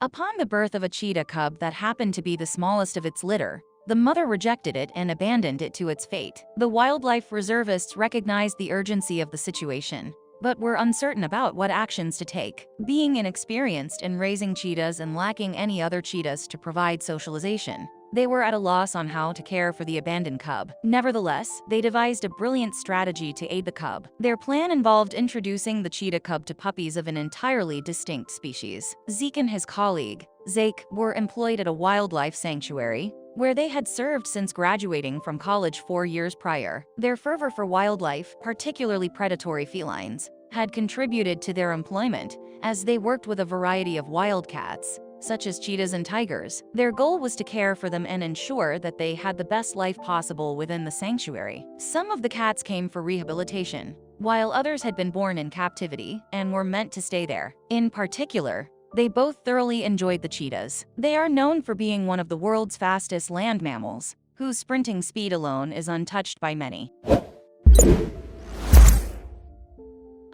Upon the birth of a cheetah cub that happened to be the smallest of its litter, the mother rejected it and abandoned it to its fate. The wildlife reservists recognized the urgency of the situation, but were uncertain about what actions to take. Being inexperienced in raising cheetahs and lacking any other cheetahs to provide socialization, they were at a loss on how to care for the abandoned cub. Nevertheless, they devised a brilliant strategy to aid the cub. Their plan involved introducing the cheetah cub to puppies of an entirely distinct species. Zeke and his colleague, Zeke, were employed at a wildlife sanctuary, where they had served since graduating from college 4 years prior. Their fervor for wildlife, particularly predatory felines, had contributed to their employment, as they worked with a variety of wildcats, such as cheetahs and tigers. Their goal was to care for them and ensure that they had the best life possible within the sanctuary. Some of the cats came for rehabilitation, while others had been born in captivity and were meant to stay there. In particular, they both thoroughly enjoyed the cheetahs. They are known for being one of the world's fastest land mammals, whose sprinting speed alone is untouched by many.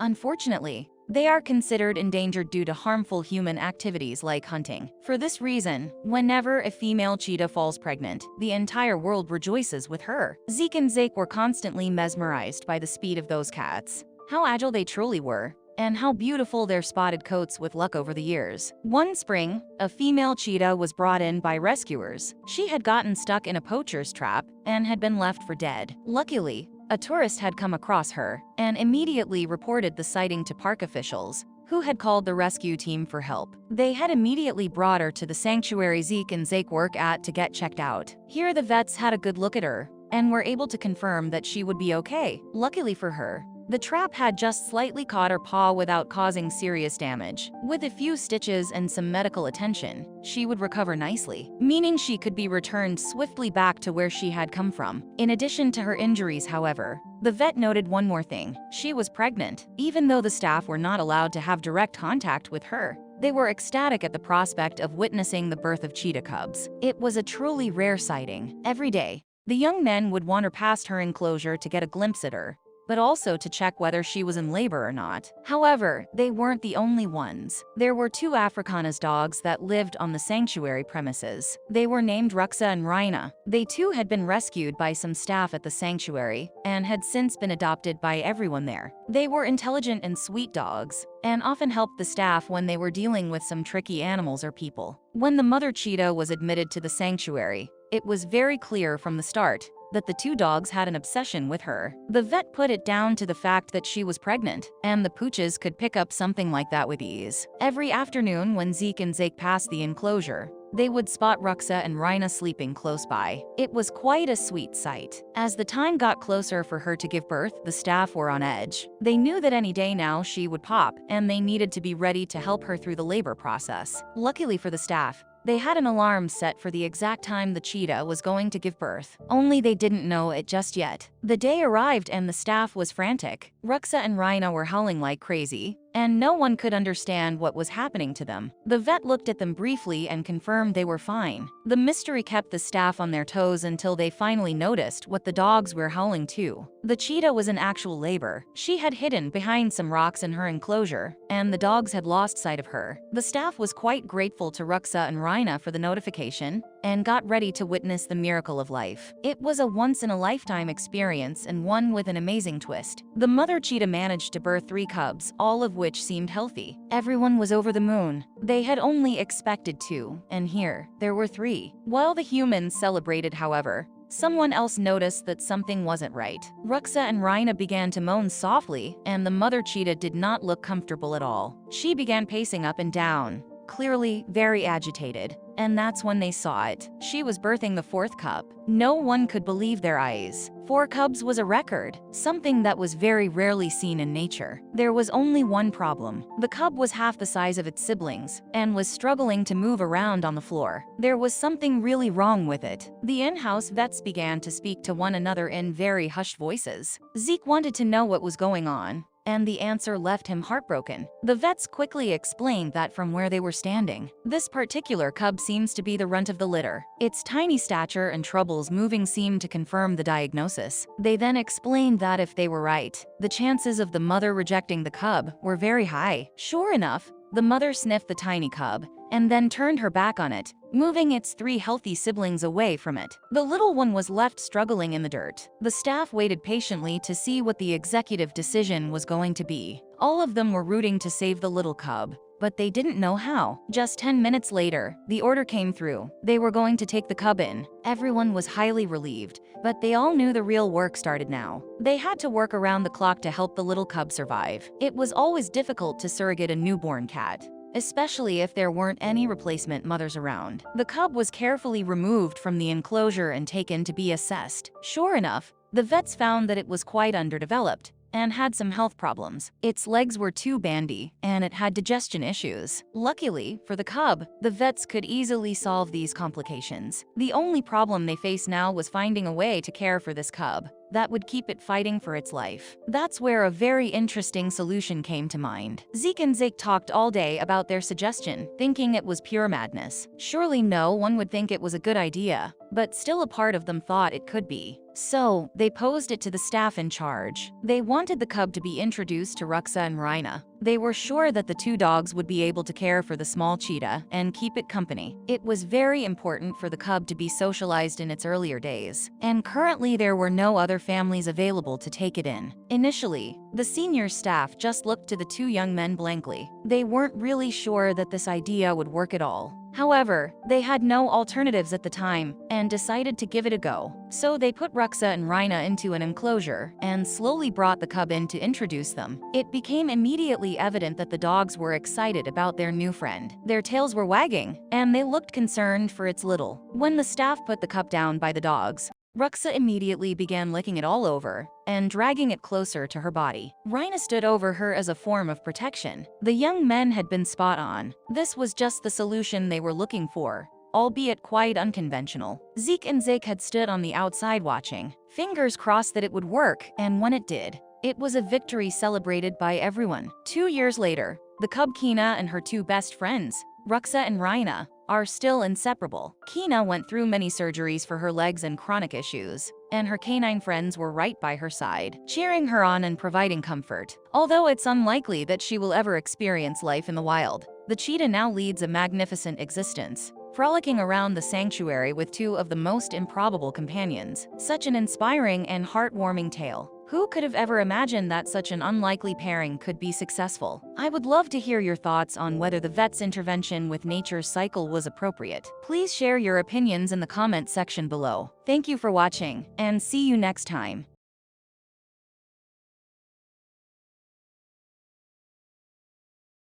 Unfortunately, they are considered endangered due to harmful human activities like hunting. For this reason, whenever a female cheetah falls pregnant, the entire world rejoices with her. Zeke and Zake were constantly mesmerized by the speed of those cats, how agile they truly were, and how beautiful their spotted coats with luck over the years. One spring, a female cheetah was brought in by rescuers. She had gotten stuck in a poacher's trap and had been left for dead. Luckily, a tourist had come across her and immediately reported the sighting to park officials, who had called the rescue team for help. They had immediately brought her to the sanctuary Zeke and Zake work at to get checked out. Here the vets had a good look at her and were able to confirm that she would be okay. Luckily for her, the trap had just slightly caught her paw without causing serious damage. With a few stitches and some medical attention, she would recover nicely, meaning she could be returned swiftly back to where she had come from. In addition to her injuries, however, the vet noted one more thing. She was pregnant. Even though the staff were not allowed to have direct contact with her, they were ecstatic at the prospect of witnessing the birth of cheetah cubs. It was a truly rare sighting. Every day, the young men would wander past her enclosure to get a glimpse at her, but also to check whether she was in labor or not. However, they weren't the only ones. There were 2 Afrikaans dogs that lived on the sanctuary premises. They were named Ruxa and Rhina. They too had been rescued by some staff at the sanctuary and had since been adopted by everyone there. They were intelligent and sweet dogs, and often helped the staff when they were dealing with some tricky animals or people. When the mother cheetah was admitted to the sanctuary, it was very clear from the start that the 2 dogs had an obsession with her. The vet put it down to the fact that she was pregnant, and the pooches could pick up something like that with ease. Every afternoon when Zeke and Zake passed the enclosure, they would spot Ruxa and Rhina sleeping close by. It was quite a sweet sight. As the time got closer for her to give birth, the staff were on edge. They knew that any day now she would pop, and they needed to be ready to help her through the labor process. Luckily for the staff, they had an alarm set for the exact time the cheetah was going to give birth. Only they didn't know it just yet. The day arrived and the staff was frantic. Ruxa and Rhina were howling like crazy, and no one could understand what was happening to them. The vet looked at them briefly and confirmed they were fine. The mystery kept the staff on their toes until they finally noticed what the dogs were howling to. The cheetah was in actual labor. She had hidden behind some rocks in her enclosure, and the dogs had lost sight of her. The staff was quite grateful to Ruxa and Rhina for the notification and got ready to witness the miracle of life. It was a once-in-a-lifetime experience and one with an amazing twist. The mother cheetah managed to birth 3 cubs, all of which seemed healthy. Everyone was over the moon. They had only expected 2, and here, there were 3. While the humans celebrated, however, someone else noticed that something wasn't right. Ruxa and Rhina began to moan softly, and the mother cheetah did not look comfortable at all. She began pacing up and down, clearly very agitated, and that's when they saw it. She was birthing the 4th cub. No one could believe their eyes. 4 cubs was a record, something that was very rarely seen in nature. There was only one problem. The cub was half the size of its siblings and was struggling to move around on the floor. There was something really wrong with it. The in-house vets began to speak to one another in very hushed voices. Zeke wanted to know what was going on, and the answer left him heartbroken. The vets quickly explained that from where they were standing, this particular cub seems to be the runt of the litter. Its tiny stature and troubles moving seemed to confirm the diagnosis. They then explained that if they were right, the chances of the mother rejecting the cub were very high. Sure enough, The mother sniffed the tiny cub and then turned her back on it, moving its 3 healthy siblings away from it. The little one was left struggling in the dirt. The staff waited patiently to see what the executive decision was going to be. All of them were rooting to save the little cub, but they didn't know how. Just 10 minutes later, the order came through. They were going to take the cub in. Everyone was highly relieved, but they all knew the real work started now. They had to work around the clock to help the little cub survive. It was always difficult to surrogate a newborn cat, especially if there weren't any replacement mothers around. The cub was carefully removed from the enclosure and taken to be assessed. Sure enough, the vets found that it was quite underdeveloped and had some health problems. Its legs were too bandy, and it had digestion issues. Luckily for the cub, the vets could easily solve these complications. The only problem they faced now was finding a way to care for this cub that would keep it fighting for its life. That's where a very interesting solution came to mind. Zeke and Zeke talked all day about their suggestion, thinking it was pure madness. Surely no one would think it was a good idea, but still a part of them thought it could be. So, they posed it to the staff in charge. They wanted the cub to be introduced to Ruxa and Rhina. They were sure that the 2 dogs would be able to care for the small cheetah and keep it company. It was very important for the cub to be socialized in its earlier days, and currently there were no other families available to take it in. Initially, the senior staff just looked to the 2 young men blankly. They weren't really sure that this idea would work at all. However, they had no alternatives at the time and decided to give it a go. So they put Ruxa and Rhina into an enclosure and slowly brought the cub in to introduce them. It became immediately evident that the dogs were excited about their new friend. Their tails were wagging, and they looked concerned for its little. When the staff put the cub down by the dogs, Ruxa immediately began licking it all over and dragging it closer to her body. Rhina stood over her as a form of protection. The young men had been spot on. This was just the solution they were looking for, albeit quite unconventional. Zeke and Zeke had stood on the outside watching, fingers crossed that it would work, and when it did, it was a victory celebrated by everyone. 2 years later, the cub Kina and her 2 best friends, Ruxa and Rhina, are still inseparable. Kina went through many surgeries for her legs and chronic issues, and her canine friends were right by her side, cheering her on and providing comfort. Although it's unlikely that she will ever experience life in the wild, the cheetah now leads a magnificent existence, frolicking around the sanctuary with 2 of the most improbable companions. Such an inspiring and heartwarming tale. Who could have ever imagined that such an unlikely pairing could be successful? I would love to hear your thoughts on whether the vet's intervention with nature's cycle was appropriate. Please share your opinions in the comment section below. Thank you for watching, and see you next time.